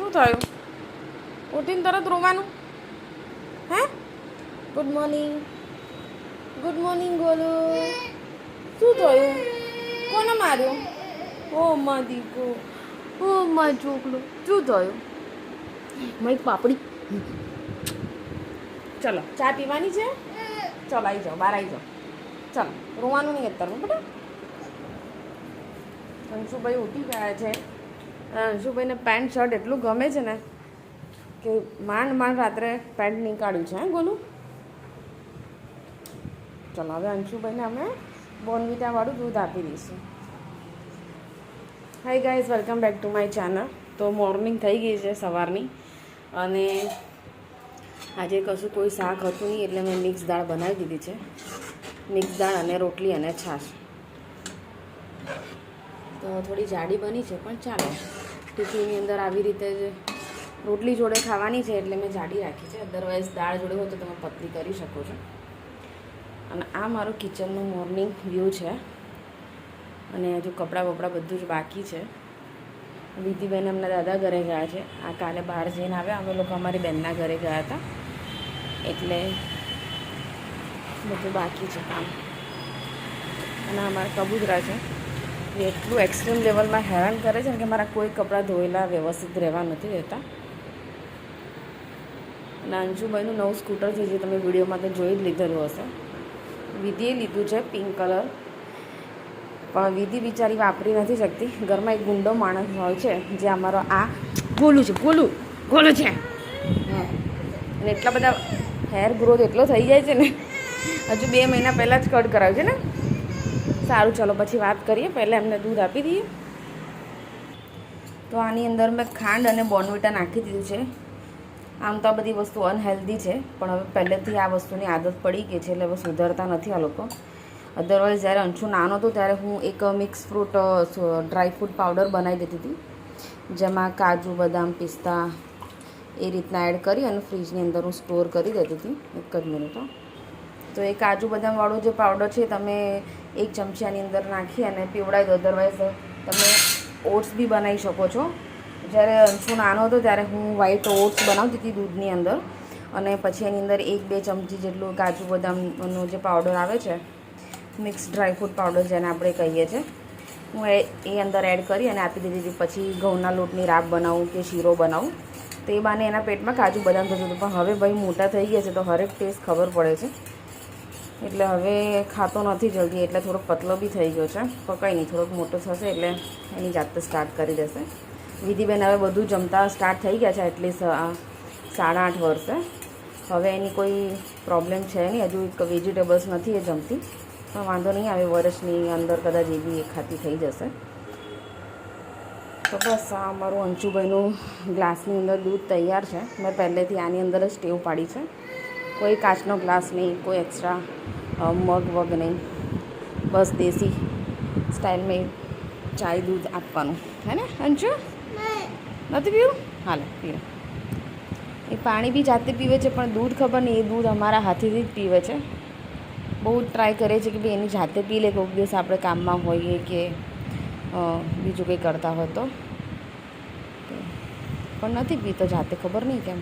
શું થયું? ઉઠીને તરત રોવાનું? હે? Good morning. Good morning Golu. શું થયું? કોને માર્યો? ઓ મા દીકો, ઓ મા ચોકલો. શું થયું? મારી પાપડી. ચલો ચા પીવાની છે? ચલો આવી જાઓ, બહાર આવી જાઓ. ચાલો, રોવાનું નહીં અત્યારનું બેટા. અંશુભાઈ ઉઠી ગયા છે. અંશુભાઈને પેન્ટ શર્ટ એટલું ગમે છે ને કે માંડ માંડ રાત્રે પેન્ટ નીકાળ્યું છે. હે ગોલું? ચલો હવે અંશુભાઈને અમે બોર્નવિટાવાળું દૂધ આપી દઈશું. Hi guys, welcome back to my channel. તો મોર્નિંગ થઈ ગઈ છે સવારની, અને આજે કશું કોઈ શાક હતું નહીં એટલે મેં મિક્સ દાળ બનાવી દીધી છે. મિક્સ દાળ અને રોટલી અને છાશ. તો થોડી જાડી બની છે પણ ચાલો, ટિફિનની અંદર આવી રીતે જ રોટલી જોડે ખાવાની છે એટલે મેં જાડી રાખી છે. અદરવાઇઝ દાળ જોડે હોય તો તમે પતલી કરી શકો છો. અને આ મારું કિચનનું મોર્નિંગ વ્યૂ છે. અને હજુ કપડાં બપડા બધું જ બાકી છે. વિધિબેન એમના દાદા ઘરે ગયા છે. આ કાલે બહાર જઈને આવ્યા. અમે લોકો અમારી બહેનના ઘરે ગયા હતા એટલે બધું બાકી છે કામ. અને અમારા કબૂતરા છે એ એટલું એક્સ્ટ્રીમ લેવલમાં હેરાન કરે છે કે મારા કોઈ કપડાં ધોયેલા વ્યવસ્થિત રહેવા નથી રહેતા. અને અંશુભાઈનું નવું સ્કૂટર છે જે તમે વિડીયોમાં તો જોઈ જ લીધેલું હશે. વિધિએ લીધું છે પિંક કલર, પણ વિધિ બિચારી વાપરી નથી શકતી. ઘરમાં એક ગુંડો માણસ હોય છે જે અમારો આ ગોલું છે. ગોલું છે. અને એટલા બધા હેર ગ્રોથ એટલો થઈ જાય છે ને, હજુ 2 મહિના પહેલાં જ કટ કરાવ્યું છે ને. સારું, ચલો પછી વાત કરીએ. પહેલાં એમને દૂધ આપી દઈએ. તો આની અંદર મેં ખાંડ અને બોર્નવિટા નાખી દીધું છે. આમ તો આ બધી વસ્તુ અનહેલ્ધી છે, પણ હવે પહેલેથી આ વસ્તુની આદત પડી ગઈ છે એટલે હવે સુધરતા નથી આ લોકો. અદરવાઇઝ જ્યારે અંશુ નાનો હતો ત્યારે હું એક mix fruit dry fruit powder બનાવી દેતી હતી, જેમાં કાજુ, બદામ, પિસ્તા એ રીતના એડ કરી અને ફ્રીજની અંદર હું સ્ટોર કરી દેતી હતી. એક જ મિનિટ. તો એ કાજુ બદામવાળો જે પાવડર છે તમે 1 ચમચી આની અંદર નાખી અને પીવડાવી દો. અદરવાઇઝ તમે ઓટ્સ બી બનાવી શકો છો. જ્યારે અંશુ નાનો હતો ત્યારે હું વ્હાઈટ ઓટ્સ બનાવતી હતી દૂધની અંદર, અને પછી એની અંદર 1-2 ચમચી જેટલું કાજુ બદામનો જે પાવડર આવે છે, મિક્સ ડ્રાય ફ્રૂટ પાવડર જેને આપણે કહીએ છીએ, હું એ અંદર એડ કરી અને આપી દીધી હતી. પછી ઘઉંના લોટની રાબ બનાવું કે શીરો બનાવું તો એ બાને એના પેટમાં કાજુ બદામ થતું હતું. પણ હવે ભાઈ મોટા થઈ ગયા છે તો હરેક ટેસ્ટ ખબર પડે છે એટલે હવે ખાતો નથી જલ્દી, એટલે થોડોક પતલો બી થઈ ગયો છે. પણ કંઈ નહીં, થોડોક મોટો થશે એટલે એની જાતે સ્ટાર્ટ કરી દેશે. વિધિબેન હવે બધું જમતા સ્ટાર્ટ થઈ ગયા છે એટલીસ્ટ 8.5 વર્ષે. હવે એની કોઈ પ્રોબ્લેમ છે નહીં, હજુ એક વેજીટેબલ્સ નથી એ જમતી, પણ વાંધો નહીં આવે. વર્ષની અંદર કદાચ એ બી ખાતી થઈ જશે. તો બસ આ અમારું અંશુભાઈનું ગ્લાસની અંદર દૂધ તૈયાર છે. મેં પહેલેથી આની અંદર જ ટેવ પાડી છે. કોઈ કાચનો ગ્લાસ નહીં, કોઈ એક્સ્ટ્રા મગ વગ નહીં, બસ દેશી સ્ટાઇલમાં ચાય દૂધ આપવાનું. હે ને અંશુ? નથી પીવું? હાલે પીવે. એ પાણી બી જાતે પીવે છે, પણ દૂધ ખબર નહીં, એ દૂધ અમારા હાથેથી જ પીવે છે. બહુ ટ્રાય કરે છે કે ભાઈ એની જાતે પી લે, કોઈક દિવસ આપણે કામમાં હોઈએ કે બીજું કંઈ કરતા હોય તો, પણ નથી પીતો જાતે, ખબર નહીં કેમ.